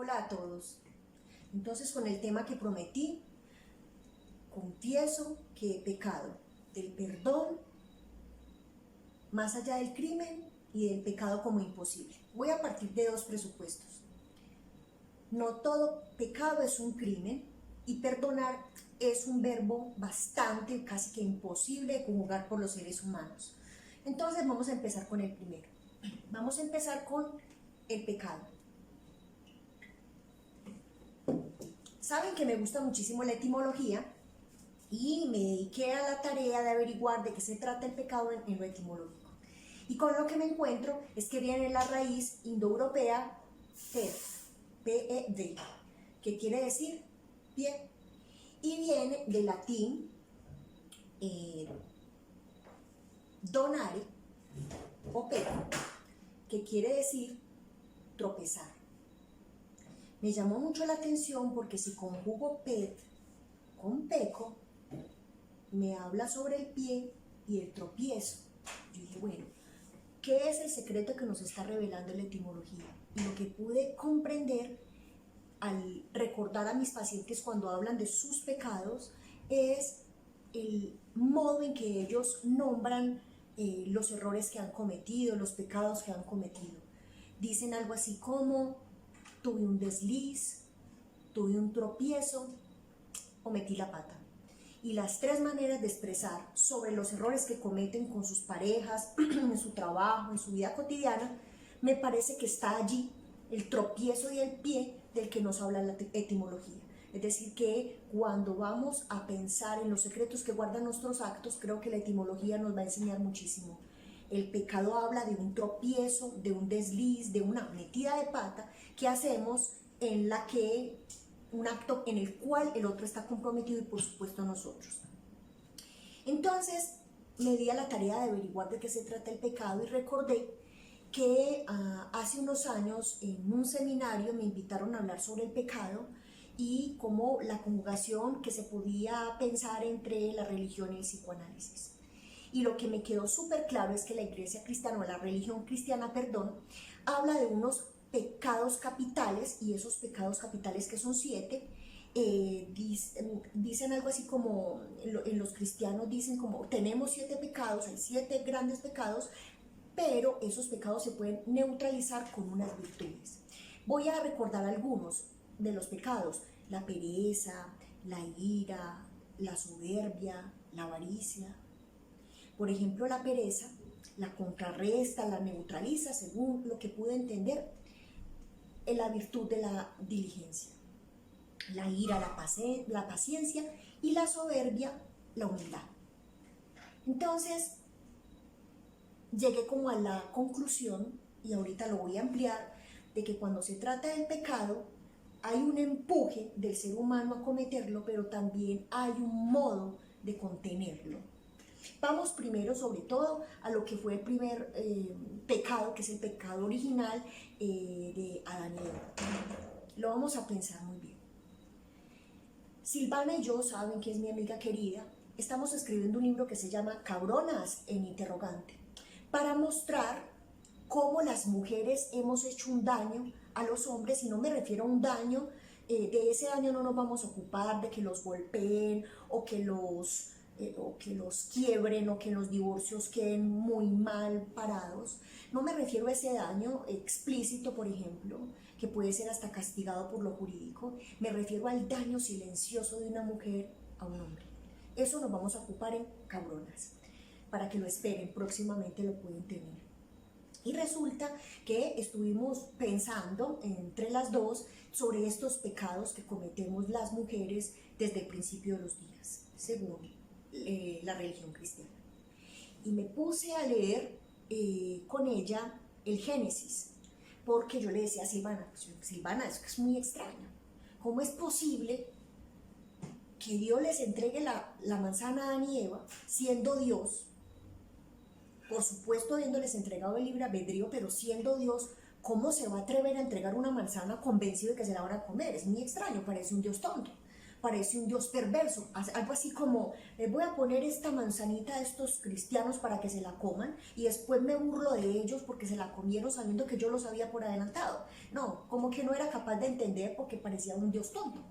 Hola a todos. Entonces, con el tema que prometí, confieso que he pecado del perdón más allá del crimen y del pecado como imposible. Voy a partir de dos presupuestos. No todo pecado es un crimen y perdonar es un verbo bastante, casi que imposible de conjugar por los seres humanos. Entonces vamos a empezar con el primero. Vamos a empezar con el pecado. Saben que me gusta muchísimo la etimología y me dediqué a la tarea de averiguar de qué se trata el pecado en lo etimológico. Y con lo que me encuentro es que viene la raíz indoeuropea ped, P-E-D, que quiere decir pie, y viene del latín donare o peco, que quiere decir tropezar. Me llamó mucho la atención porque si conjugo ped con peco, me habla sobre el pie y el tropiezo. Yo dije, bueno, ¿qué es el secreto que nos está revelando la etimología? Y lo que pude comprender al recordar a mis pacientes cuando hablan de sus pecados es el modo en que ellos nombran los errores que han cometido, los pecados que han cometido. Dicen algo así como: tuve un desliz, tuve un tropiezo o metí la pata. Y las tres maneras de expresar sobre los errores que cometen con sus parejas, en su trabajo, en su vida cotidiana, me parece que está allí el tropiezo y el pie del que nos habla la etimología. Es decir, que cuando vamos a pensar en los secretos que guardan nuestros actos, creo que la etimología nos va a enseñar muchísimo. El pecado habla de un tropiezo, de un desliz, de una metida de pata que hacemos en la que un acto en el cual el otro está comprometido y por supuesto nosotros. Entonces me di a la tarea de averiguar de qué se trata el pecado y recordé que hace unos años en un seminario me invitaron a hablar sobre el pecado y cómo la conjugación que se podía pensar entre la religión y el psicoanálisis. Y lo que me quedó súper claro es que la iglesia cristiana, o la religión cristiana, perdón, habla de unos pecados capitales, y esos pecados capitales, que son 7, dicen algo así como, en los cristianos dicen como, tenemos 7 pecados, hay 7 grandes pecados, pero esos pecados se pueden neutralizar con unas virtudes. Voy a recordar algunos de los pecados: la pereza, la ira, la soberbia, la avaricia. Por ejemplo, la pereza la contrarresta, la neutraliza, según lo que pude entender, en la virtud de la diligencia. La ira, la paciencia, y la soberbia, la humildad. Entonces, llegué como a la conclusión, y ahorita lo voy a ampliar, de que cuando se trata del pecado, hay un empuje del ser humano a cometerlo, pero también hay un modo de contenerlo. Vamos primero, sobre todo, a lo que fue el primer pecado, que es el pecado original de Adán y Eva. Lo vamos a pensar muy bien. Silvana y yo, saben que es mi amiga querida, estamos escribiendo un libro que se llama Cabronas en interrogante, para mostrar cómo las mujeres hemos hecho un daño a los hombres, y no me refiero a un daño, de ese daño no nos vamos a ocupar de que los golpeen o que los quiebren o que los divorcios queden muy mal parados. No me refiero a ese daño explícito, por ejemplo, que puede ser hasta castigado por lo jurídico. Me refiero al daño silencioso de una mujer a un hombre. Eso nos vamos a ocupar en Cabronas, para que lo esperen, próximamente lo pueden tener. Y resulta que estuvimos pensando entre las dos sobre estos pecados que cometemos las mujeres desde el principio de los días, según la religión cristiana. Y me puse a leer con ella el Génesis, porque yo le decía a Silvana, Silvana, eso es muy extraño. ¿Cómo es posible que Dios les entregue la manzana a Adán y Eva, siendo Dios? Por supuesto, habiéndoles entregado el libre albedrío, pero siendo Dios, ¿cómo se va a atrever a entregar una manzana convencido de que se la van a comer? Es muy extraño, parece un Dios tonto. parece un Dios perverso, algo así como, les voy a poner esta manzanita a estos cristianos para que se la coman y después me burlo de ellos porque se la comieron sabiendo que yo lo sabía por adelantado. No, como que no era capaz de entender porque parecía un Dios tonto.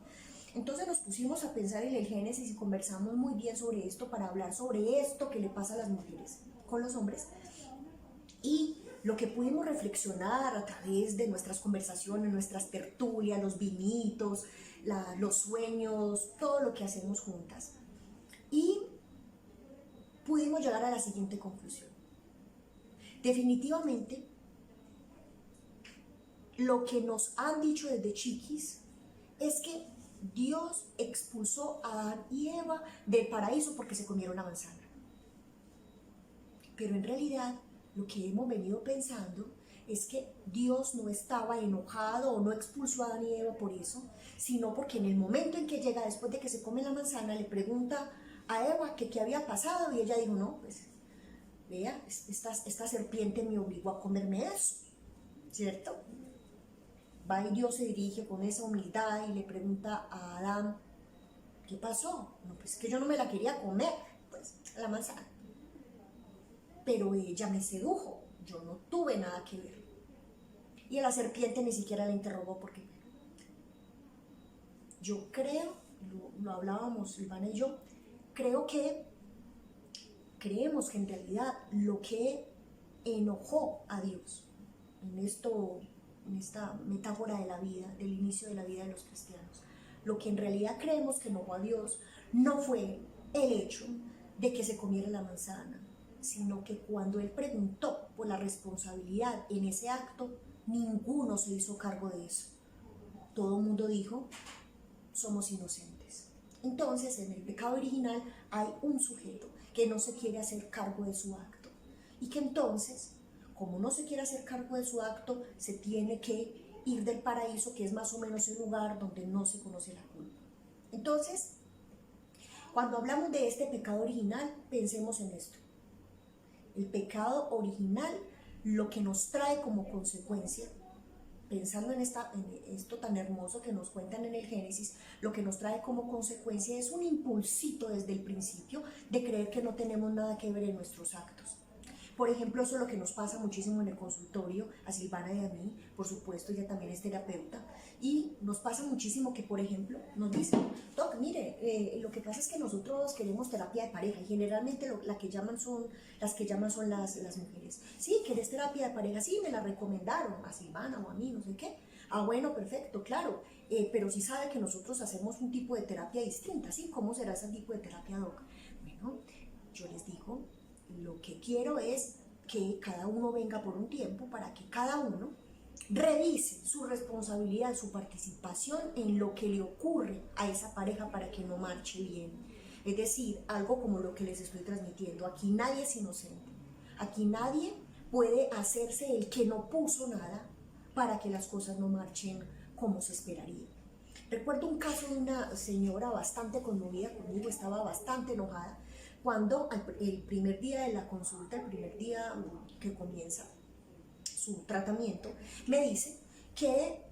Entonces nos pusimos a pensar en el Génesis y conversamos muy bien sobre esto para hablar sobre esto que le pasa a las mujeres con los hombres. Y lo que pudimos reflexionar a través de nuestras conversaciones, nuestras tertulias, los vinitos, los sueños, todo lo que hacemos juntas. Y pudimos llegar a la siguiente conclusión. Definitivamente, lo que nos han dicho desde chiquis es que Dios expulsó a Adán y Eva del paraíso porque se comieron la manzana. Pero en realidad, lo que hemos venido pensando es que Dios no estaba enojado o no expulsó a Adán y Eva por eso, sino porque en el momento en que llega, después de que se come la manzana, le pregunta a Eva que qué había pasado y ella dijo, no, pues vea, esta serpiente me obligó a comerme eso, ¿cierto? Va y Dios se dirige con esa humildad y le pregunta a Adán, ¿qué pasó? No, pues que yo no me la quería comer, pues la manzana. Pero ella me sedujo, yo no tuve nada que ver. Y a la serpiente ni siquiera la interrogó porque yo creo, lo hablábamos Silvana y yo, creemos que en realidad lo que enojó a Dios en esta metáfora de la vida, del inicio de la vida de los cristianos, lo que en realidad creemos que enojó a Dios no fue el hecho de que se comiera la manzana, sino que cuando Él preguntó por la responsabilidad en ese acto, ninguno se hizo cargo de eso. Todo el mundo dijo, somos inocentes. Entonces, en el pecado original hay un sujeto que no se quiere hacer cargo de su acto. Y que entonces, como no se quiere hacer cargo de su acto, se tiene que ir del paraíso, que es más o menos el lugar donde no se conoce la culpa. Entonces, cuando hablamos de este pecado original, pensemos en esto. El pecado original, lo que nos trae como consecuencia, pensando en esto tan hermoso que nos cuentan en el Génesis, lo que nos trae como consecuencia es un impulsito desde el principio de creer que no tenemos nada que ver en nuestros actos. Por ejemplo, eso es lo que nos pasa muchísimo en el consultorio, a Silvana y a mí, por supuesto, ella también es terapeuta, y nos pasa muchísimo que, por ejemplo, nos dicen, Doc, mire, lo que pasa es que nosotros queremos terapia de pareja, y generalmente las que llaman son las mujeres. Sí, ¿querés terapia de pareja? Sí, me la recomendaron, a Silvana o a mí, no sé qué. Ah, bueno, perfecto, claro, pero sí sabe que nosotros hacemos un tipo de terapia distinta, ¿sí? ¿Cómo será ese tipo de terapia, Doc? Bueno, yo les digo, lo que quiero es que cada uno venga por un tiempo para que cada uno revise su responsabilidad, su participación en lo que le ocurre a esa pareja para que no marche bien. Es decir, algo como lo que les estoy transmitiendo. Aquí nadie es inocente. Aquí nadie puede hacerse el que no puso nada para que las cosas no marchen como se esperaría. Recuerdo un caso de una señora bastante conmovida conmigo, estaba bastante enojada, cuando el primer día de la consulta, el primer día que comienza su tratamiento, me dice que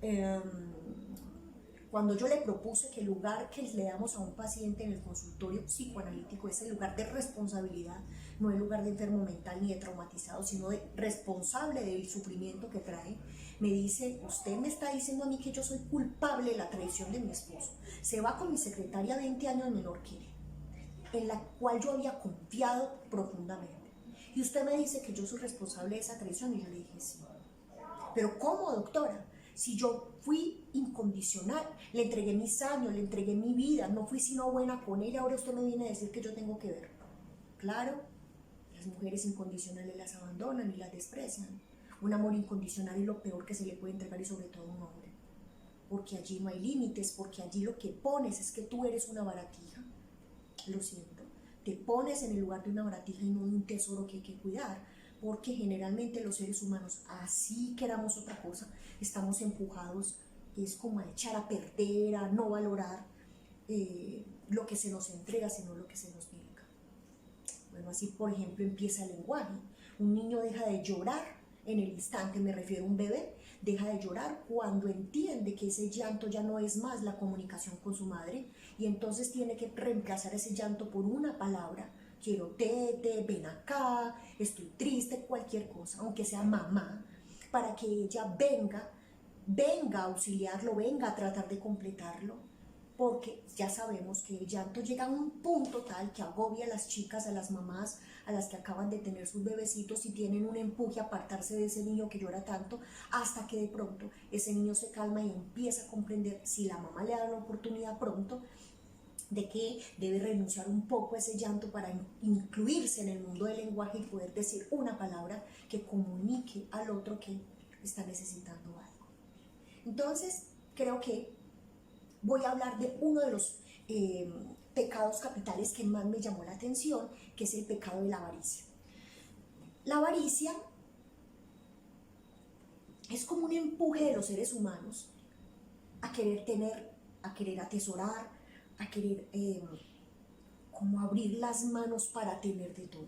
cuando yo le propuse que el lugar que le damos a un paciente en el consultorio psicoanalítico es el lugar de responsabilidad, no el lugar de enfermo mental ni de traumatizado, sino de responsable del sufrimiento que trae, me dice, usted me está diciendo a mí que yo soy culpable de la traición de mi esposo. Se va con mi secretaria 20 años menor que él, en la cual yo había confiado profundamente. Y usted me dice que yo soy responsable de esa traición. Y yo le dije, sí. Pero ¿cómo, doctora? Si yo fui incondicional, le entregué mis años, le entregué mi vida, no fui sino buena con ella, ahora usted me viene a decir que yo tengo que ver. Claro, las mujeres incondicionales las abandonan y las desprecian. Un amor incondicional es lo peor que se le puede entregar, y sobre todo a un hombre. Porque allí no hay límites, porque allí lo que pones es que tú eres una baratija. Lo siento, te pones en el lugar de una baratija y no de un tesoro que hay que cuidar, porque generalmente los seres humanos, así queramos otra cosa, estamos empujados, es como a echar a perder, a no valorar lo que se nos entrega, sino lo que se nos niega. Bueno, así por ejemplo empieza el lenguaje. Un niño deja de llorar en el instante, me refiero a un bebé, deja de llorar cuando entiende que ese llanto ya no es más la comunicación con su madre y entonces tiene que reemplazar ese llanto por una palabra. Quiero tete, ven acá, estoy triste, cualquier cosa, aunque sea mamá, para que ella venga a auxiliarlo, venga a tratar de completarlo, porque ya sabemos que el llanto llega a un punto tal que agobia a las chicas, a las mamás, a las que acaban de tener sus bebecitos y tienen un empuje a apartarse de ese niño que llora tanto, hasta que de pronto ese niño se calma y empieza a comprender, si la mamá le da la oportunidad pronto, de que debe renunciar un poco a ese llanto para incluirse en el mundo del lenguaje y poder decir una palabra que comunique al otro que está necesitando algo. Entonces, creo que voy a hablar de uno de los pecados capitales que más me llamó la atención, que es el pecado de la avaricia. La avaricia es como un empuje de los seres humanos a querer tener, a querer atesorar, a querer como abrir las manos para tener de todo.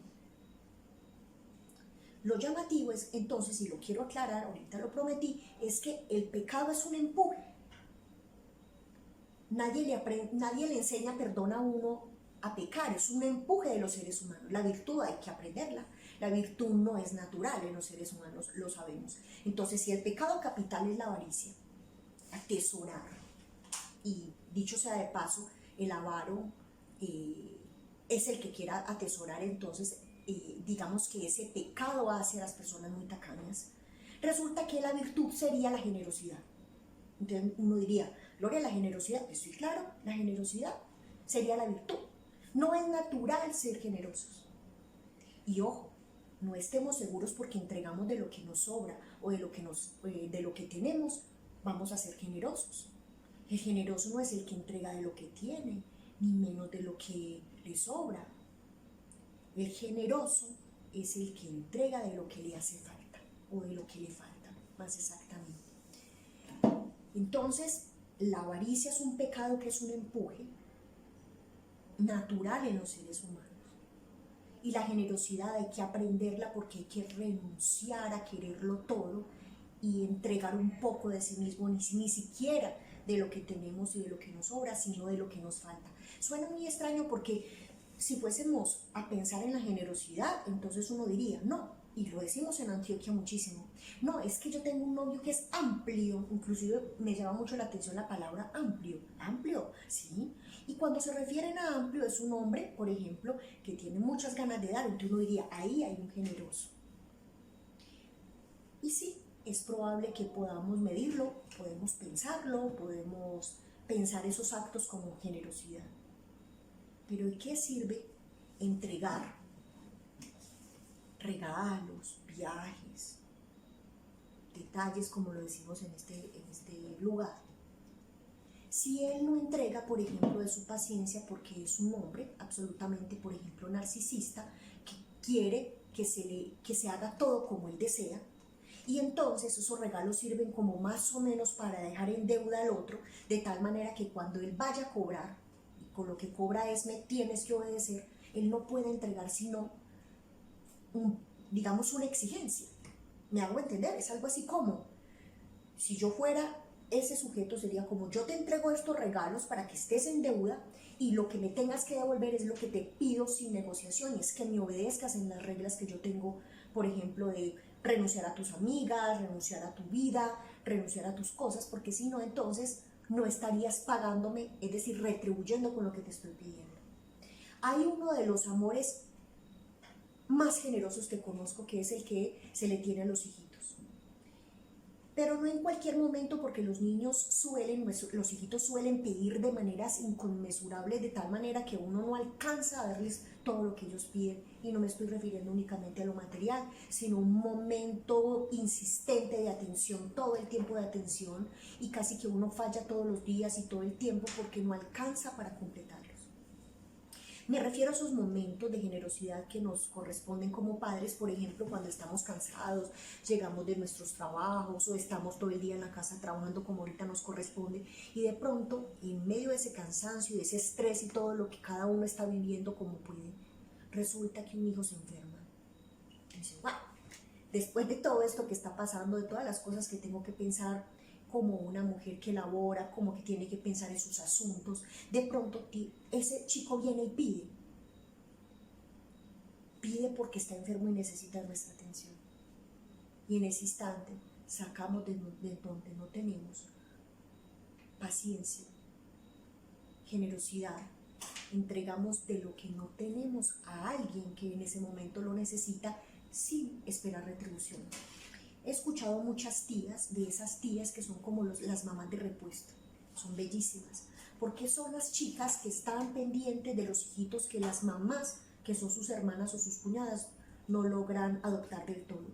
Lo llamativo es, entonces, y lo quiero aclarar, ahorita lo prometí, es que el pecado es un empuje. Nadie le enseña, perdón, a uno a pecar, es un empuje de los seres humanos. La virtud hay que aprenderla, la virtud no es natural en los seres humanos, lo sabemos. Entonces, si el pecado capital es la avaricia, atesorar, y dicho sea de paso, el avaro es el que quiera atesorar, entonces digamos que ese pecado hace a las personas muy tacañas. Resulta que la virtud sería la generosidad. Entonces uno diría, Gloria, la generosidad, pues sí, claro, la generosidad sería la virtud. No es natural ser generosos. Y ojo, no estemos seguros porque entregamos de lo que nos sobra o de lo que tenemos, vamos a ser generosos. El generoso no es el que entrega de lo que tiene, ni menos de lo que le sobra. El generoso es el que entrega de lo que le hace falta o de lo que le falta, más exactamente. Entonces, la avaricia es un pecado que es un empuje natural en los seres humanos. Y la generosidad hay que aprenderla porque hay que renunciar a quererlo todo y entregar un poco de sí mismo, ni siquiera de lo que tenemos y de lo que nos sobra, sino de lo que nos falta. Suena muy extraño porque si fuésemos a pensar en la generosidad, entonces uno diría, no, y lo decimos en Antioquia muchísimo, no, es que yo tengo un novio que es amplio, inclusive me llama mucho la atención la palabra amplio, ¿sí? Y cuando se refieren a amplio es un hombre, por ejemplo, que tiene muchas ganas de dar, entonces uno diría, ahí hay un generoso. Y sí, es probable que podamos medirlo, podemos pensarlo, podemos pensar esos actos como generosidad. Pero ¿de qué sirve entregar regalos, viajes, detalles, como lo decimos en este lugar? Si él no entrega, por ejemplo, de su paciencia, porque es un hombre absolutamente, por ejemplo, narcisista, que quiere que se haga todo como él desea, y entonces esos regalos sirven como más o menos para dejar en deuda al otro, de tal manera que cuando él vaya a cobrar, y con lo que cobra es me tienes que obedecer, él no puede entregar sino, digamos, una exigencia. ¿Me hago entender? Es algo así como, si yo fuera ese sujeto, sería como, yo te entrego estos regalos para que estés en deuda y lo que me tengas que devolver es lo que te pido sin negociación, y es que me obedezcas en las reglas que yo tengo, por ejemplo, de renunciar a tus amigas, renunciar a tu vida, renunciar a tus cosas, porque si no, entonces no estarías pagándome, es decir, retribuyendo con lo que te estoy pidiendo. Hay uno de los amores más generosos que conozco, que es el que se le tiene a los hijitos. Pero no en cualquier momento, porque los hijitos suelen pedir de maneras inconmensurables, de tal manera que uno no alcanza a darles todo lo que ellos piden, y no me estoy refiriendo únicamente a lo material, sino un momento insistente de atención, todo el tiempo de atención, y casi que uno falla todos los días y todo el tiempo porque no alcanza para completarlos. Me refiero a esos momentos de generosidad que nos corresponden como padres, por ejemplo, cuando estamos cansados, llegamos de nuestros trabajos o estamos todo el día en la casa trabajando como ahorita nos corresponde, y de pronto, en medio de ese cansancio y de ese estrés y todo lo que cada uno está viviendo como puede, resulta que un hijo se enferma. Y dice, wow, después de todo esto que está pasando, de todas las cosas que tengo que pensar como una mujer que labora, como que tiene que pensar en sus asuntos, de pronto ese chico viene y pide porque está enfermo y necesita nuestra atención. Y en ese instante sacamos de donde no tenemos paciencia, generosidad, entregamos de lo que no tenemos a alguien que en ese momento lo necesita sin esperar retribución. He escuchado muchas tías, de esas tías que son como las mamás de repuesto, son bellísimas, porque son las chicas que están pendientes de los hijitos que las mamás, que son sus hermanas o sus cuñadas, no logran adoptar del todo.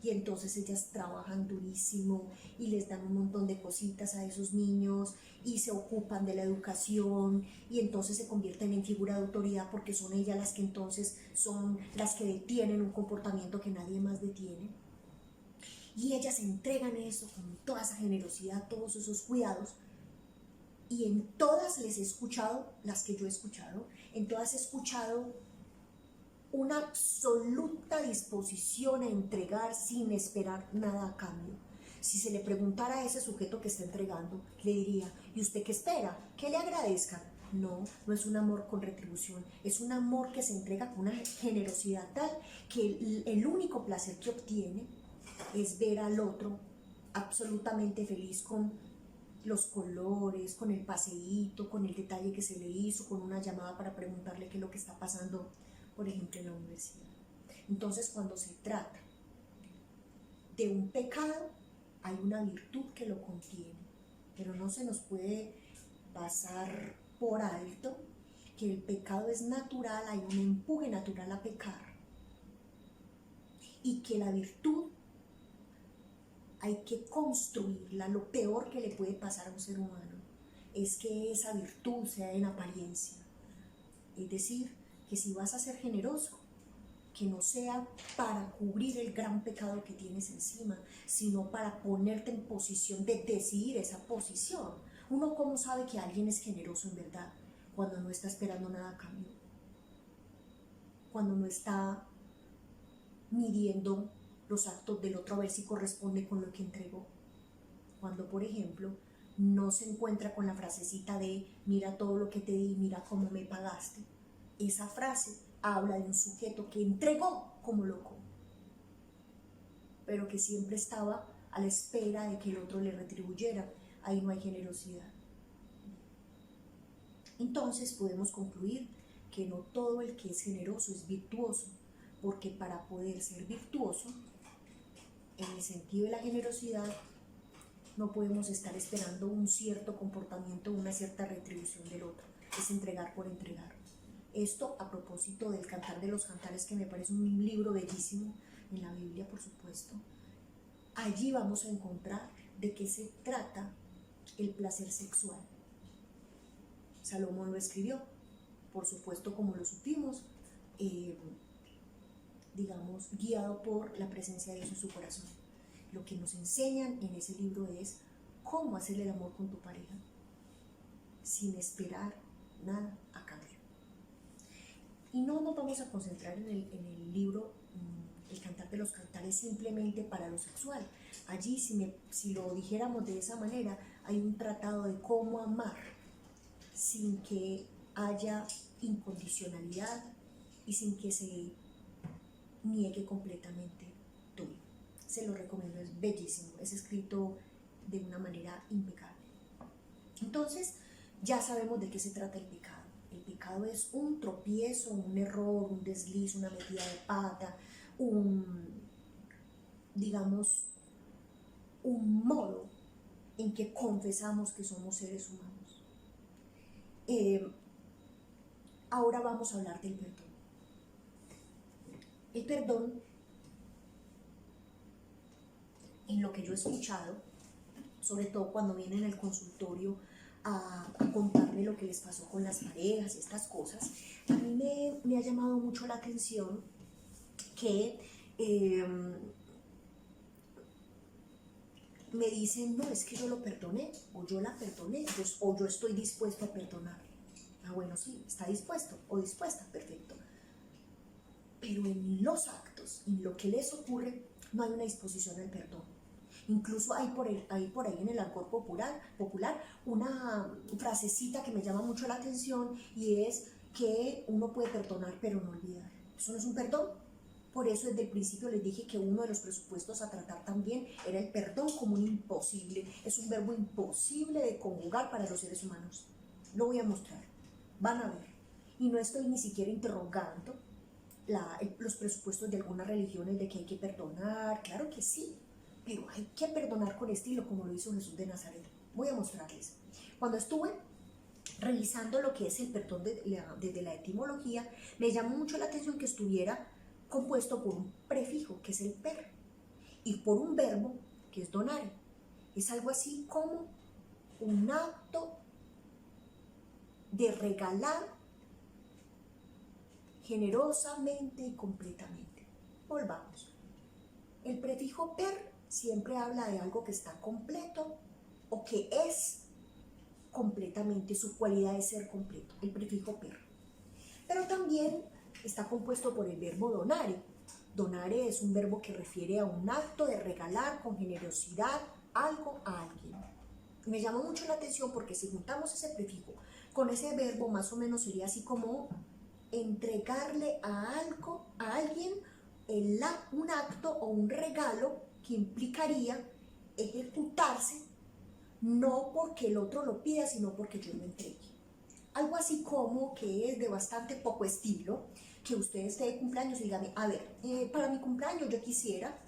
Y entonces ellas trabajan durísimo y les dan un montón de cositas a esos niños y se ocupan de la educación y entonces se convierten en figura de autoridad porque son ellas las que entonces son las que detienen un comportamiento que nadie más detiene. Y ellas entregan eso con toda esa generosidad, todos esos cuidados. Y en todas les he escuchado, las que yo he escuchado, en todas he escuchado una absoluta disposición a entregar sin esperar nada a cambio. Si se le preguntara a ese sujeto que está entregando, le diría, ¿y usted qué espera? ¿Que le agradezcan? No, no es un amor con retribución, es un amor que se entrega con una generosidad tal que el único placer que obtiene es ver al otro absolutamente feliz con los colores, con el paseíto, con el detalle que se le hizo, con una llamada para preguntarle qué es lo que está pasando, por ejemplo, en la universidad. Entonces, cuando se trata de un pecado, hay una virtud que lo contiene, pero no se nos puede pasar por alto que el pecado es natural, hay un empuje natural a pecar, y que la virtud hay que construirla. Lo peor que le puede pasar a un ser humano es que esa virtud sea en apariencia. Es decir, que si vas a ser generoso, que no sea para cubrir el gran pecado que tienes encima, sino para ponerte en posición de decidir esa posición. Uno cómo sabe que alguien es generoso en verdad, cuando no está esperando nada a cambio, cuando no está midiendo los actos del otro a ver si corresponde con lo que entregó. Cuando, por ejemplo, no se encuentra con la frasecita de mira todo lo que te di, mira cómo me pagaste. Esa frase habla de un sujeto que entregó como loco, pero que siempre estaba a la espera de que el otro le retribuyera. Ahí no hay generosidad. Entonces podemos concluir que no todo el que es generoso es virtuoso, porque para poder ser virtuoso, en el sentido de la generosidad, no podemos estar esperando un cierto comportamiento, una cierta retribución del otro. Es entregar por entregar. Esto a propósito del Cantar de los Cantares, que me parece un libro bellísimo, en la Biblia, por supuesto. Allí vamos a encontrar de qué se trata el placer sexual. Salomón lo escribió, por supuesto, como lo supimos, digamos, guiado por la presencia de Dios en su corazón. Lo que nos enseñan en ese libro es cómo hacer el amor con tu pareja sin esperar nada a cambio. Y no nos vamos a concentrar en el libro El Cantar de los Cantares simplemente para lo sexual. Allí, si lo dijéramos de esa manera, hay un tratado de cómo amar sin que haya incondicionalidad y sin que se niegue completamente tuyo. Se lo recomiendo, es bellísimo, es escrito de una manera impecable. Entonces, ya sabemos de qué se trata el pecado. El pecado es un tropiezo, un error, un desliz, una metida de pata, digamos, un modo en que confesamos que somos seres humanos. Ahora vamos a hablar del perdón. El perdón, en lo que yo he escuchado, sobre todo cuando vienen al consultorio a contarme lo que les pasó con las parejas y estas cosas, a mí me ha llamado mucho la atención que me dicen, no, es que yo lo perdoné, o yo la perdoné, o yo estoy dispuesto a perdonar. Ah, bueno, sí, está dispuesto o dispuesta, perfecto. Pero en los actos, en lo que les ocurre, no hay una disposición al perdón. Incluso hay por ahí en el argot popular una frasecita que me llama mucho la atención y es que uno puede perdonar pero no olvidar. Eso no es un perdón. Por eso desde el principio les dije que uno de los presupuestos a tratar también era el perdón como un imposible. Es un verbo imposible de conjugar para los seres humanos. Lo voy a mostrar. Van a ver. Y no estoy ni siquiera interrogando los presupuestos de algunas religiones de que hay que perdonar. Claro que sí, pero hay que perdonar con estilo, como lo hizo Jesús de Nazaret. Voy a mostrarles. Cuando estuve revisando lo que es el perdón desde la etimología, me llamó mucho la atención que estuviera compuesto por un prefijo, que es el per, y por un verbo, que es donare. Es algo así como un acto de regalar generosamente y completamente. Volvamos. El prefijo per siempre habla de algo que está completo o que es completamente, su cualidad de ser completo, el prefijo per. Pero también está compuesto por el verbo donare. Donare es un verbo que refiere a un acto de regalar con generosidad algo a alguien. Me llamó mucho la atención porque si juntamos ese prefijo con ese verbo, más o menos sería así como entregarle a alguien un acto o un regalo que implicaría ejecutarse no porque el otro lo pida, sino porque yo lo entregue. Algo así como que es de bastante poco estilo, que usted esté de cumpleaños y dígame, a ver, para mi cumpleaños yo quisiera,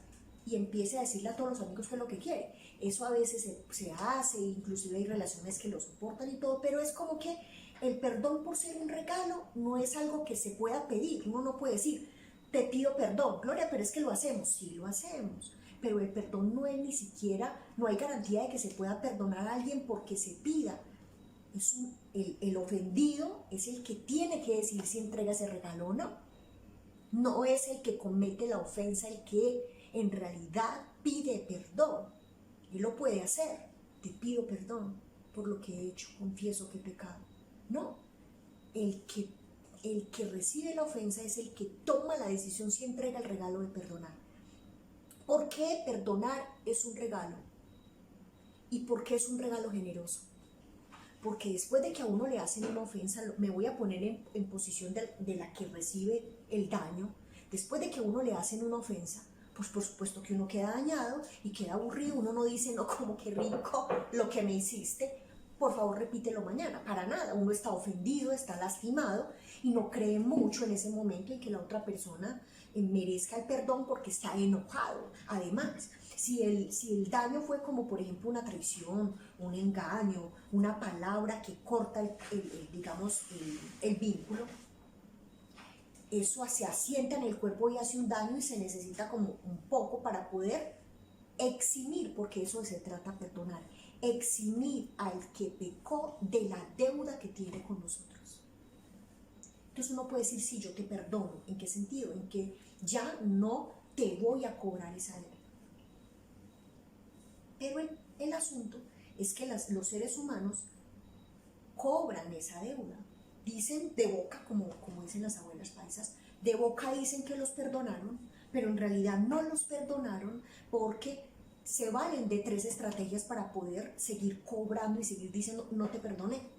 y empiece a decirle a todos los amigos qué es lo que quiere. Eso a veces se hace, inclusive hay relaciones que lo soportan y todo, pero es como que el perdón por ser un regalo no es algo que se pueda pedir. Uno no puede decir, te pido perdón, Gloria, pero es que lo hacemos. Sí, lo hacemos, pero el perdón no es ni siquiera, no hay garantía de que se pueda perdonar a alguien porque se pida. El ofendido es el que tiene que decidir si entrega ese regalo o no. No es el que comete la ofensa el que en realidad pide perdón. Él lo puede hacer. Te pido perdón por lo que he hecho, confieso que he pecado. No, el que recibe la ofensa es el que toma la decisión si entrega el regalo de perdonar. ¿Por qué perdonar es un regalo? ¿Y por qué es un regalo generoso? Porque después de que a uno le hacen una ofensa, me voy a poner en posición de la que recibe el daño. Después de que a uno le hacen una ofensa, pues por supuesto que uno queda dañado y queda aburrido. Uno no dice, no, como que rico lo que me hiciste, por favor repítelo mañana. Para nada, uno está ofendido, está lastimado y no cree mucho en ese momento en que la otra persona merezca el perdón porque está enojado. Además, si el daño fue como por ejemplo una traición, un engaño, una palabra que corta el vínculo, eso se asienta en el cuerpo y hace un daño y se necesita como un poco para poder eximir, porque eso se trata perdonar, eximir al que pecó de la deuda que tiene con nosotros. Entonces uno puede decir, sí, yo te perdono. ¿En qué sentido? En que ya no te voy a cobrar esa deuda. Pero el asunto es que los seres humanos cobran esa deuda. Dicen de boca, como dicen las abuelas paisas, de boca dicen que los perdonaron, pero en realidad no los perdonaron porque se valen de 3 estrategias para poder seguir cobrando y seguir diciendo, no te perdoné.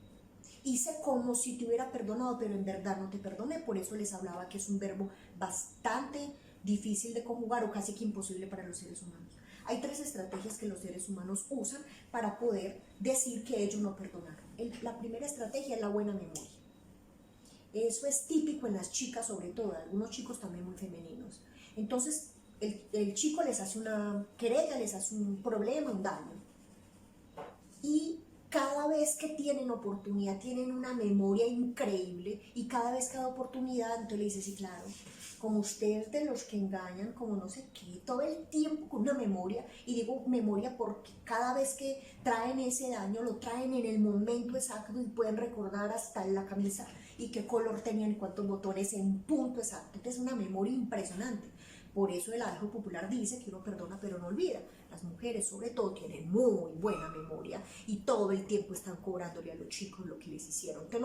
Hice como si te hubiera perdonado, pero en verdad no te perdoné. Por eso les hablaba que es un verbo bastante difícil de conjugar o casi que imposible para los seres humanos. Hay 3 estrategias que los seres humanos usan para poder decir que ellos no perdonaron. La primera estrategia es la buena memoria. Eso es típico en las chicas, sobre todo, algunos chicos también muy femeninos. Entonces, el chico les hace una querella, les hace un problema, un daño. Y cada vez que tienen oportunidad, tienen una memoria increíble, y cada vez que da oportunidad, entonces le dice, sí, claro, como ustedes de los que engañan, como no sé qué, todo el tiempo con una memoria, y digo memoria porque cada vez que traen ese daño, lo traen en el momento exacto y pueden recordar hasta en la camisa y qué color tenían y cuántos botones en punto exacto. Entonces es una memoria impresionante. Por eso el adagio popular dice que uno perdona pero no olvida. Las mujeres sobre todo tienen muy buena memoria y todo el tiempo están cobrándole a los chicos lo que les hicieron. Entonces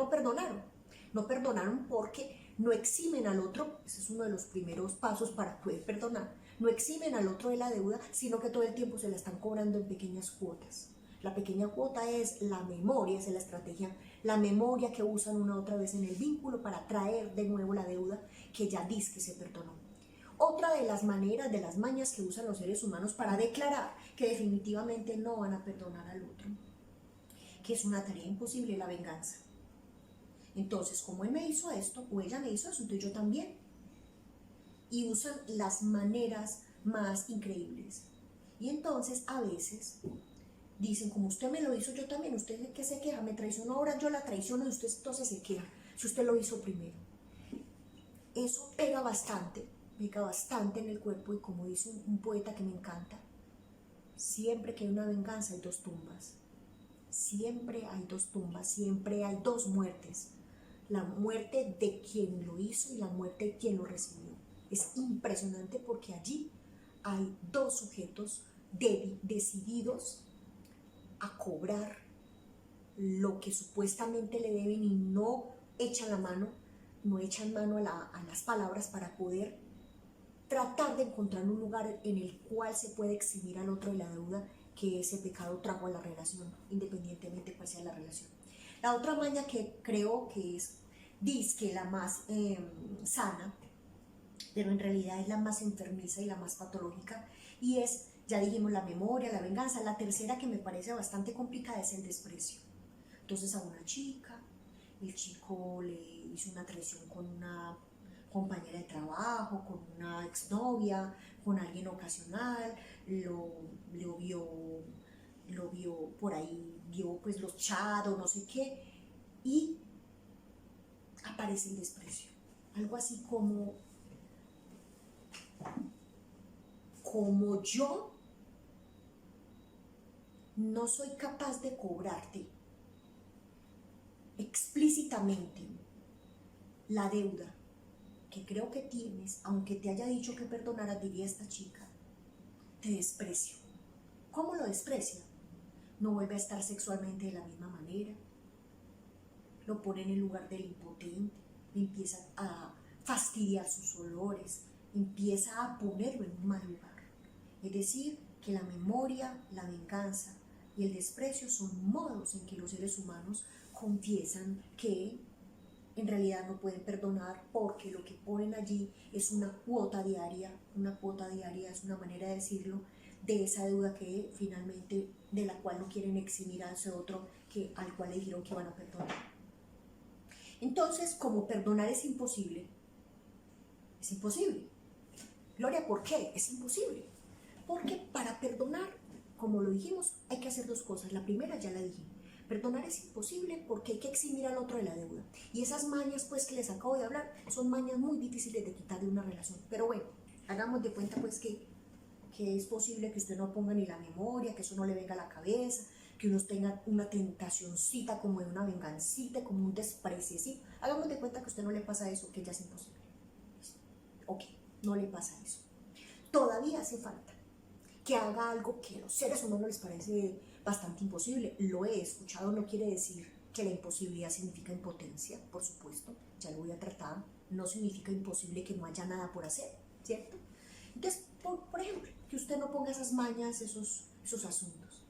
no perdonaron porque no eximen al otro, ese es uno de los primeros pasos para poder perdonar, no eximen al otro de la deuda, sino que todo el tiempo se la están cobrando en pequeñas cuotas. La pequeña cuota es la memoria, es la estrategia, la memoria que usan una otra vez en el vínculo para traer de nuevo la deuda que ya dice que se perdonó. Otra de las maneras, de las mañas que usan los seres humanos para declarar que definitivamente no van a perdonar al otro, que es una tarea imposible, la venganza. Entonces, como él me hizo esto, o ella me hizo eso, entonces yo también. Y usan las maneras más increíbles. Y entonces, a veces, dicen, como usted me lo hizo, yo también, usted que se queja, me traicionó, ahora yo la traiciono y usted entonces se queja, si usted lo hizo primero. Eso pega bastante en el cuerpo y como dice un poeta que me encanta, siempre que hay una venganza hay dos tumbas. Siempre hay dos tumbas, siempre hay dos muertes. La muerte de quien lo hizo y la muerte de quien lo recibió. Es impresionante porque allí hay dos sujetos decididos a cobrar lo que supuestamente le deben y no echan la mano, no echan mano a las palabras para poder tratar de encontrar un lugar en el cual se puede eximir al otro de la deuda que ese pecado trajo a la relación, independientemente cuál sea la relación. La otra maña que creo que es dizque la más sana, pero en realidad es la más enfermiza y la más patológica, y es, ya dijimos, la memoria, la venganza. La tercera, que me parece bastante complicada, es el desprecio. Entonces a una chica, el chico le hizo una traición con una compañera de trabajo, con una exnovia, con alguien ocasional, lo vio por ahí, vio pues los chats o no sé qué, y aparece el desprecio. Algo así como yo no soy capaz de cobrarte explícitamente la deuda que creo que tienes, aunque te haya dicho que perdonaras, diría esta chica, te desprecio. ¿Cómo lo desprecia? No vuelve a estar sexualmente de la misma manera, lo pone en el lugar del impotente, empieza a fastidiar sus olores, empieza a ponerlo en un mal lugar. Es decir, que la memoria, la venganza y el desprecio son modos en que los seres humanos confiesan que en realidad no pueden perdonar, porque lo que ponen allí es una cuota diaria es una manera de decirlo, de esa deuda que finalmente, de la cual no quieren eximir a ese otro al cual le dijeron que van a perdonar. Entonces, como perdonar es imposible, Gloria, ¿por qué? Es imposible. Porque para perdonar, como lo dijimos, hay que hacer dos cosas. La primera ya la dije. Perdonar es imposible porque hay que eximir al otro de la deuda. Y esas mañas pues que les acabo de hablar son mañas muy difíciles de quitar de una relación. Pero bueno, hagamos de cuenta pues que es posible que usted no ponga ni la memoria, que eso no le venga a la cabeza, que uno tenga una tentacioncita como de una vengancita, como un desprecio, ¿sí? Hagamos de cuenta que a usted no le pasa eso, que ya es imposible. Ok, no le pasa eso. Todavía hace falta que haga algo que a los seres humanos les parece bastante imposible. Lo he escuchado, no quiere decir que la imposibilidad significa impotencia, por supuesto, ya lo voy a tratar, no significa imposible que no haya nada por hacer, ¿cierto? Entonces, por ejemplo, que usted no ponga esas mañas, esos asuntos.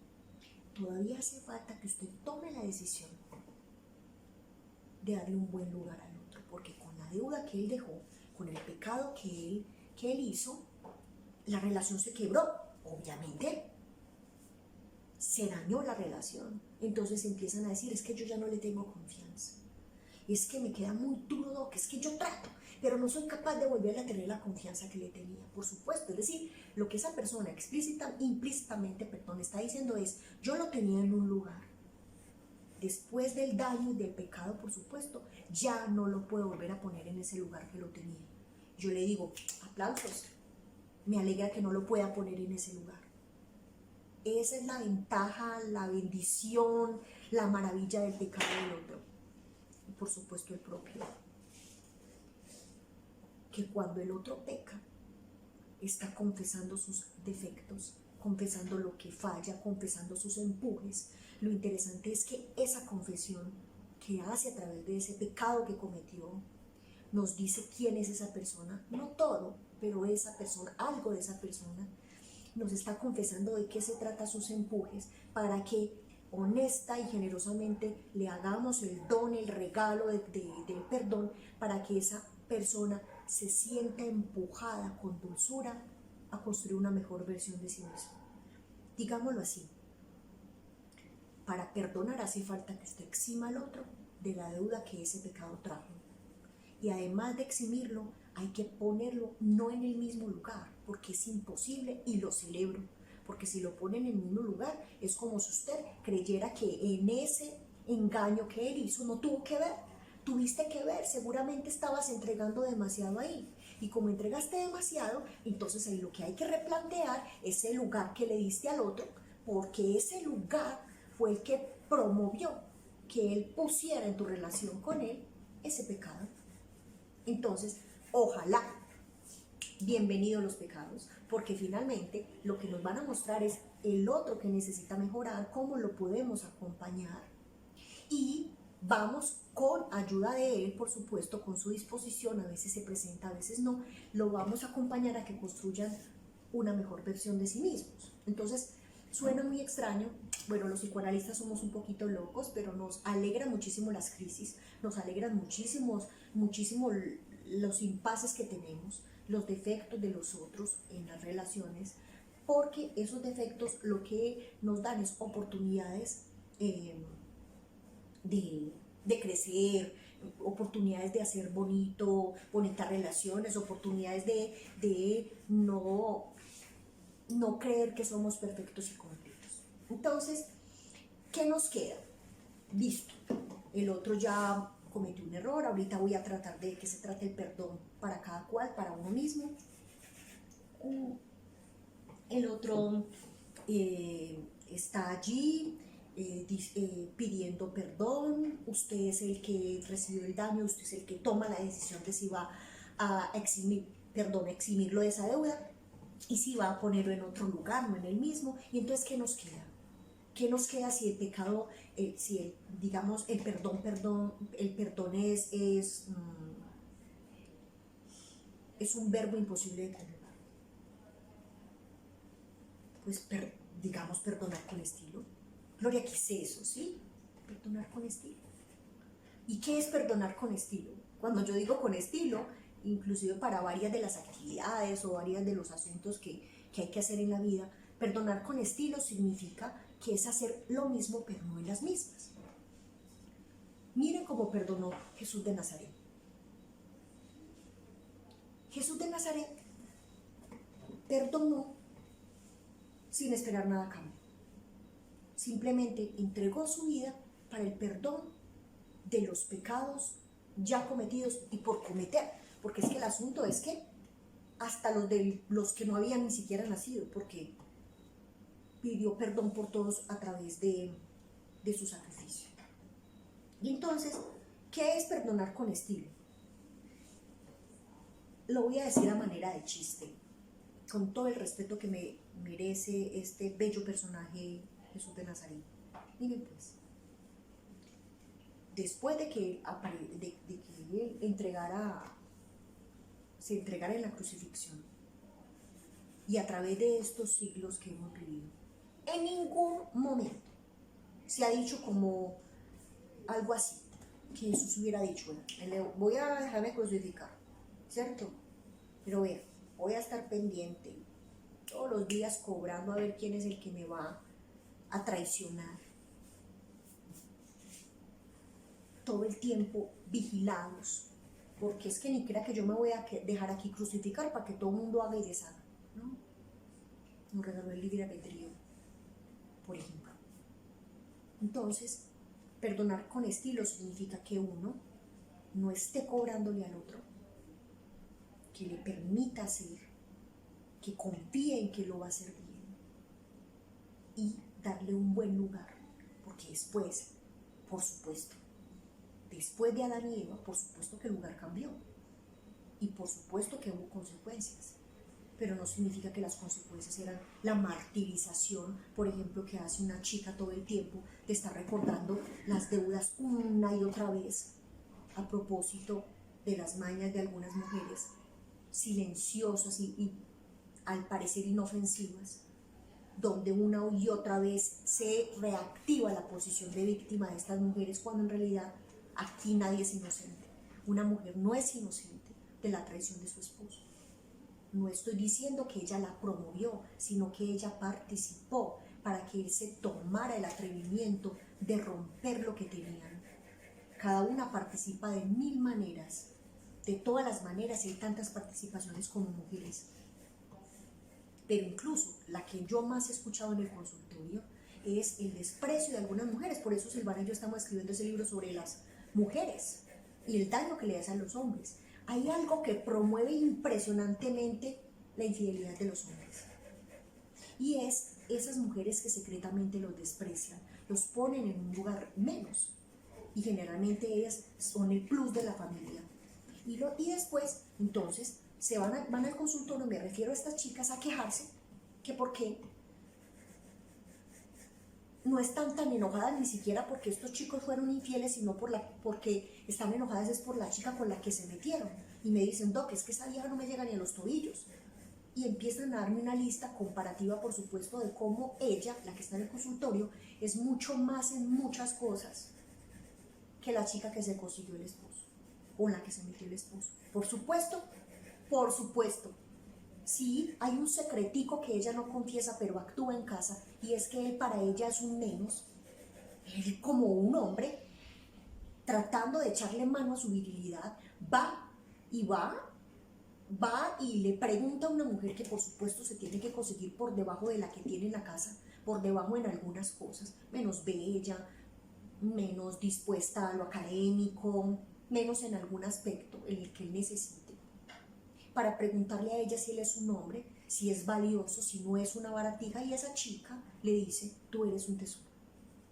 Todavía hace falta que usted tome la decisión de darle un buen lugar al otro, porque con la deuda que él dejó, con el pecado que él hizo, la relación se quebró, obviamente. Se dañó la relación. Entonces empiezan a decir, es que yo ya no le tengo confianza. Es que me queda muy duro, que es que yo trato, pero no soy capaz de volverle a tener la confianza que le tenía, por supuesto. Es decir, lo que esa persona implícitamente, está diciendo es, yo lo tenía en un lugar. Después del daño y del pecado, por supuesto, ya no lo puedo volver a poner en ese lugar que lo tenía. Yo le digo, aplausos, me alegra que no lo pueda poner en ese lugar. Esa es la ventaja, la bendición, la maravilla del pecado del otro. Y por supuesto el propio. Que cuando el otro peca, está confesando sus defectos, confesando lo que falla, confesando sus empujes. Lo interesante es que esa confesión que hace a través de ese pecado que cometió, nos dice quién es esa persona, no todo, pero esa persona, algo de esa persona, nos está confesando de qué se trata sus empujes para que honesta y generosamente le hagamos el don, el regalo del perdón, para que esa persona se sienta empujada con dulzura a construir una mejor versión de sí mismo. Digámoslo así, para perdonar hace falta que usted exima al otro de la deuda que ese pecado trajo. Y además de eximirlo, hay que ponerlo no en el mismo lugar, porque es imposible, y lo celebro, porque si lo pone en el mismo lugar, es como si usted creyera que en ese engaño que él hizo no tuvo que ver. Tuviste que ver, seguramente estabas entregando demasiado ahí. Y como entregaste demasiado, entonces ahí lo que hay que replantear es el lugar que le diste al otro, porque ese lugar fue el que promovió que él pusiera en tu relación con él ese pecado. Entonces, ojalá, bienvenidos los pecados, porque finalmente lo que nos van a mostrar es el otro que necesita mejorar, cómo lo podemos acompañar, y vamos con ayuda de él, por supuesto, con su disposición, a veces se presenta, a veces no, lo vamos a acompañar a que construyan una mejor versión de sí mismos. Entonces, suena muy extraño. Bueno, los psicoanalistas somos un poquito locos, pero nos alegra muchísimo las crisis, nos alegran muchísimo los impases que tenemos, los defectos de los otros en las relaciones, porque esos defectos lo que nos dan es oportunidades de crecer, oportunidades de hacer bonitas relaciones, oportunidades de no creer que somos perfectos y completos. Entonces, ¿qué nos queda? Listo, el otro ya cometió un error, ahorita voy a tratar de que se trate el perdón para cada cual, para uno mismo. El otro está allí pidiendo perdón, usted es el que recibió el daño, usted es el que toma la decisión de si va a eximirlo de esa deuda y si va a ponerlo en otro lugar, no en el mismo. Y entonces, ¿qué nos queda? ¿Qué nos queda si el pecado, digamos, el perdón es un verbo imposible de conjugar? Pues digamos, perdonar con estilo. Gloria, ¿qué es eso? ¿Sí? Perdonar con estilo. ¿Y qué es perdonar con estilo? Cuando yo digo con estilo, inclusive para varias de las actividades o varias de los asuntos que hay que hacer en la vida, perdonar con estilo significa que es hacer lo mismo pero no en las mismas. Miren cómo perdonó Jesús de Nazaret. Jesús de Nazaret perdonó sin esperar nada a cambio. Simplemente entregó su vida para el perdón de los pecados ya cometidos y por cometer. Porque es que el asunto es que hasta los que no habían ni siquiera nacido, porque pidió perdón por todos a través de su sacrificio. Y entonces, ¿qué es perdonar con estilo? Lo voy a decir a manera de chiste, con todo el respeto que me merece este bello personaje Jesús de Nazaret. Miren pues, después de que él se entregara en la crucifixión, y a través de estos siglos que hemos vivido, en ningún momento se ha dicho como algo así, que Jesús hubiera dicho, bueno, voy a dejarme crucificar, ¿cierto? Pero vea, voy a estar pendiente todos los días cobrando a ver quién es el que me va a traicionar. Todo el tiempo vigilados, porque es que ni crea que yo me voy a dejar aquí crucificar para que todo el mundo haga y deshaga, ¿no? Nos regaló el libre albedrío, por ejemplo. Entonces, perdonar con estilo significa que uno no esté cobrándole al otro, que le permita hacer, que confíe en que lo va a hacer bien y darle un buen lugar, porque después, por supuesto, después de Adán y Eva, por supuesto que el lugar cambió y por supuesto que hubo consecuencias, pero no significa que las consecuencias eran la martirización, por ejemplo, que hace una chica todo el tiempo de estar recordando las deudas una y otra vez a propósito de las mañas de algunas mujeres, silenciosas y al parecer inofensivas, donde una y otra vez se reactiva la posición de víctima de estas mujeres, cuando en realidad aquí nadie es inocente. Una mujer no es inocente de la traición de su esposo. No estoy diciendo que ella la promovió, sino que ella participó para que él se tomara el atrevimiento de romper lo que tenían. Cada una participa de 1000 maneras, de todas las maneras, y hay tantas participaciones como mujeres. Pero incluso la que yo más he escuchado en el consultorio es el desprecio de algunas mujeres. Por eso Silvana y yo estamos escribiendo ese libro sobre las mujeres y el daño que le hacen a los hombres. Hay algo que promueve impresionantemente la infidelidad de los hombres, y es esas mujeres que secretamente los desprecian, los ponen en un lugar menos, y generalmente ellas son el plus de la familia. Y después, entonces, van al consultorio, me refiero a estas chicas, a quejarse, que por qué no están tan enojadas ni siquiera porque estos chicos fueron infieles, sino porque están enojadas es por la chica con la que se metieron. Y me dicen, Doc, es que esa vieja no me llega ni a los tobillos. Y empiezan a darme una lista comparativa, por supuesto, de cómo ella, la que está en el consultorio, es mucho más en muchas cosas que la chica que se consiguió el esposo, o la que se metió el esposo. Por supuesto, sí, hay un secretico que ella no confiesa, pero actúa en casa, y es que él para ella es un menos. Él, como un hombre, tratando de echarle mano a su virilidad, va y le pregunta a una mujer que por supuesto se tiene que conseguir por debajo de la que tiene en la casa, por debajo en algunas cosas, menos bella, menos dispuesta a lo académico, menos en algún aspecto en el que él necesite, para preguntarle a ella si él es un hombre, si es valioso, si no es una baratija, y esa chica le dice, tú eres un tesoro.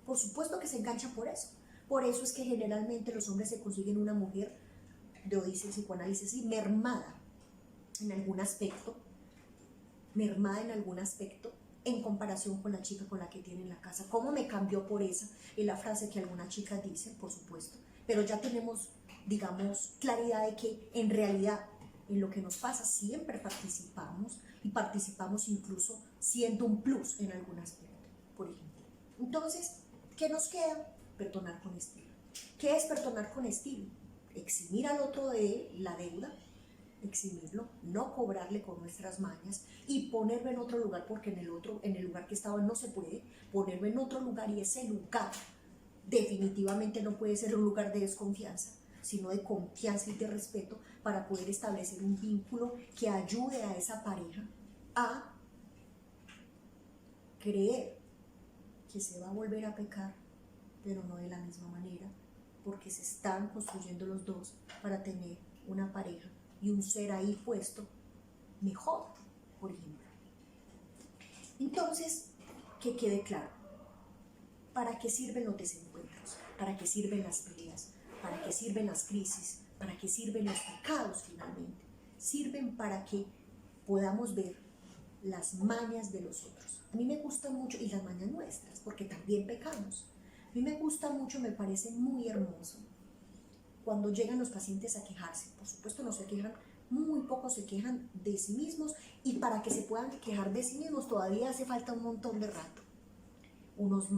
Por supuesto que se engancha por eso. Por eso es que generalmente los hombres se consiguen una mujer, yo dice el psicoanálisis, sí, mermada en algún aspecto, en comparación con la chica con la que tiene en la casa. ¿Cómo me cambió por esa? Es la frase que algunas chicas dicen, por supuesto, pero ya tenemos, digamos, claridad de que en realidad en lo que nos pasa siempre participamos, y participamos incluso siendo un plus en algún aspecto, por ejemplo. Entonces, ¿qué nos queda? Perdonar con estilo. ¿Qué es perdonar con estilo? Eximir al otro de la deuda, eximirlo, no cobrarle con nuestras mañas y ponerlo en otro lugar, porque en el lugar que estaba no se puede, ponerlo en otro lugar, y ese lugar definitivamente no puede ser un lugar de desconfianza, sino de confianza y de respeto, para poder establecer un vínculo que ayude a esa pareja a creer que se va a volver a pecar, pero no de la misma manera, porque se están construyendo los dos para tener una pareja y un ser ahí puesto mejor, por ejemplo. Entonces, que quede claro, ¿para qué sirven los desencuentros? ¿Para qué sirven las peleas? ¿Para qué sirven las crisis? ¿Para qué sirven los pecados finalmente? Sirven para que podamos ver las mañas de los otros. A mí me gusta mucho, y las mañas nuestras, porque también pecamos. A mí me gusta mucho, me parece muy hermoso cuando llegan los pacientes a quejarse. Por supuesto no se quejan, muy pocos se quejan de sí mismos, y para que se puedan quejar de sí mismos todavía hace falta un montón de rato. Unos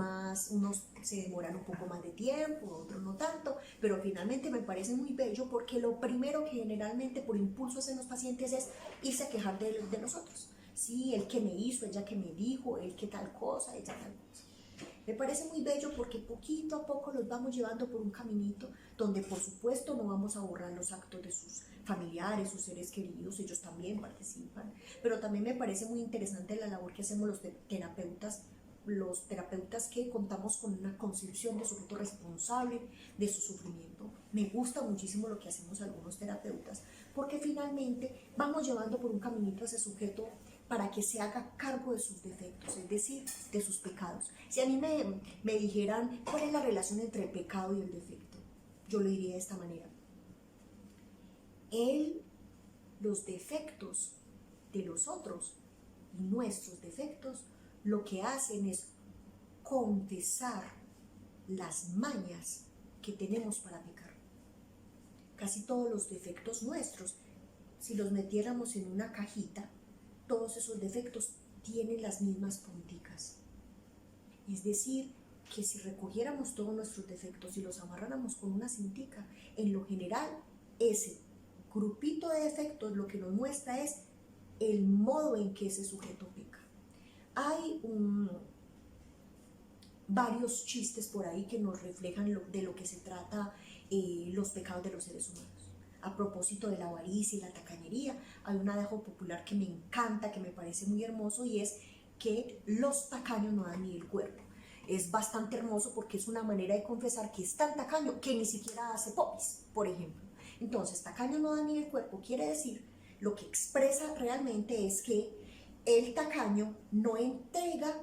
se demoran un poco más de tiempo, otros no tanto, pero finalmente me parece muy bello, porque lo primero que generalmente por impulso hacen los pacientes es irse a quejar de nosotros. Sí, el que me hizo, ella que me dijo, el que tal cosa, ella tal cosa. Me parece muy bello, porque poquito a poco los vamos llevando por un caminito donde por supuesto no vamos a borrar los actos de sus familiares, sus seres queridos, ellos también participan, pero también me parece muy interesante la labor que hacemos los terapeutas que contamos con una concepción de sujeto responsable de su sufrimiento. Me gusta muchísimo lo que hacemos algunos terapeutas, porque finalmente vamos llevando por un caminito a ese sujeto para que se haga cargo de sus defectos, es decir, de sus pecados. Si a mí me dijeran cuál es la relación entre el pecado y el defecto, yo lo diría de esta manera. Los defectos de los otros y nuestros defectos lo que hacen es confesar las mañas que tenemos para pecar. casi todos los defectos nuestros, si los metiéramos en una cajita, todos esos defectos tienen las mismas punticas. Es decir, que si recogiéramos todos nuestros defectos y los amarráramos con una cintica, en lo general, ese grupito de defectos lo que nos muestra es el modo en que ese sujeto peca. Hay varios chistes por ahí que nos reflejan de lo que se trata los pecados de los seres humanos. A propósito de la avaricia y la tacañería, hay un adagio popular que me encanta, que me parece muy hermoso, y es que los tacaños no dan ni el cuerpo. Es bastante hermoso porque es una manera de confesar que es tan tacaño que ni siquiera hace popis, por ejemplo. Entonces, tacaño no da ni el cuerpo quiere decir, lo que expresa realmente es que el tacaño no entrega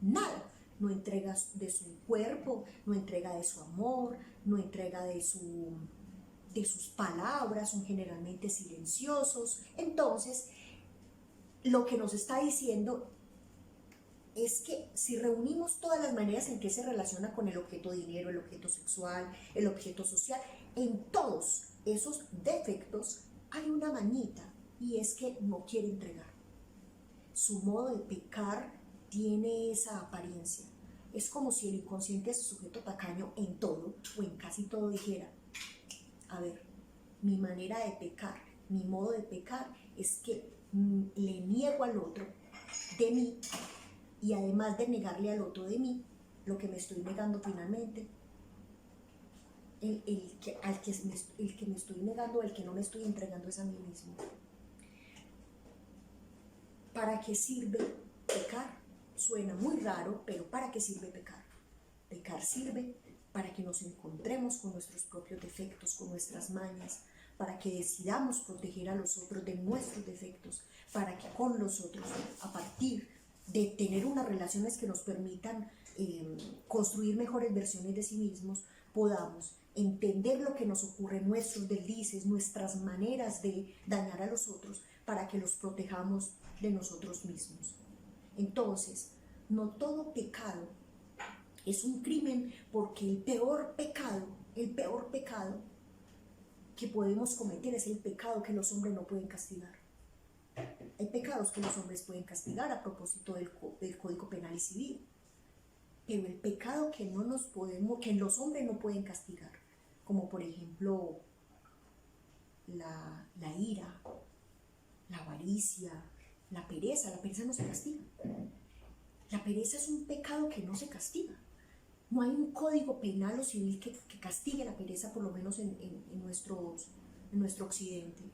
nada. No entrega de su cuerpo, no entrega de su amor, no entrega de sus palabras, son generalmente silenciosos. Entonces, lo que nos está diciendo es que si reunimos todas las maneras en que se relaciona con el objeto dinero, el objeto sexual, el objeto social, en todos esos defectos hay una mañita, y es que no quiere entregar. Su modo de pecar tiene esa apariencia. Es como si el inconsciente de ese sujeto tacaño en todo o en casi todo dijera: a ver, mi manera de pecar, mi modo de pecar es que le niego al otro de mí, y además de negarle al otro de mí, lo que me estoy negando finalmente, el que me estoy negando, el que no me estoy entregando es a mí mismo. ¿Para qué sirve pecar? Suena muy raro, pero ¿para qué sirve pecar? Pecar sirve para que nos encontremos con nuestros propios defectos, con nuestras mañas, para que decidamos proteger a los otros de nuestros defectos, para que con los otros, a partir de tener unas relaciones que nos permitan construir mejores versiones de sí mismos, podamos entender lo que nos ocurre, nuestros deslices, nuestras maneras de dañar a los otros, para que los protejamos de nosotros mismos. Entonces, no todo pecado es un crimen, porque el peor pecado que podemos cometer es el pecado que los hombres no pueden castigar. Hay pecados que los hombres pueden castigar a propósito del Código Penal y Civil, pero el pecado que los hombres no pueden castigar, como por ejemplo la ira, la avaricia, la pereza no se castiga. La pereza es un pecado que no se castiga. No hay un código penal o civil que castigue la pereza, por lo menos en nuestro occidente.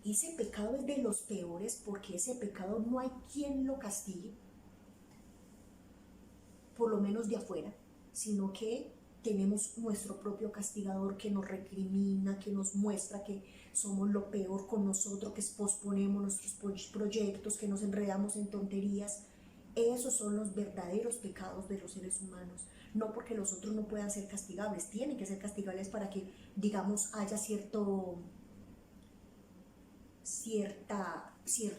Ese pecado es de los peores, porque ese pecado no hay quien lo castigue, por lo menos de afuera, sino que tenemos nuestro propio castigador que nos recrimina, que nos muestra que somos lo peor con nosotros, que posponemos nuestros proyectos, que nos enredamos en tonterías. Esos son los verdaderos pecados de los seres humanos. No porque los otros no puedan ser castigables, tienen que ser castigables para que, digamos, haya cierto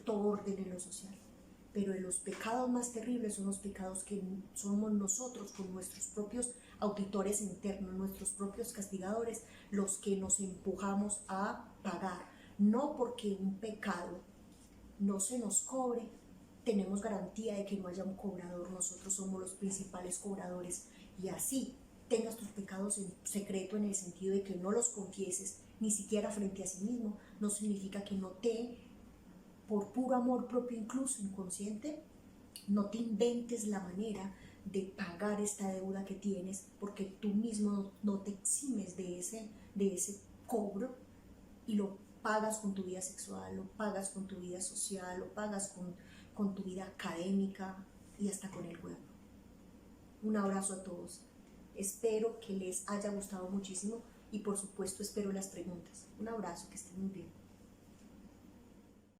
orden en lo social. Pero los pecados más terribles son los pecados que somos nosotros, con nuestros propios auditores internos, nuestros propios castigadores, los que nos empujamos a pagar. No porque un pecado no se nos cobre, tenemos garantía de que no haya un cobrador. Nosotros somos los principales cobradores, y así tengas tus pecados en secreto, en el sentido de que no los confieses ni siquiera frente a sí mismo, no significa que por puro amor propio, incluso inconsciente, no te inventes la manera de pagar esta deuda que tienes, porque tú mismo no te eximes de ese cobro, y lo pagas con tu vida sexual, lo pagas con tu vida social, lo pagas con tu vida académica y hasta con el juego. Un abrazo a todos. Espero que les haya gustado muchísimo, y por supuesto espero las preguntas. Un abrazo, que estén muy bien.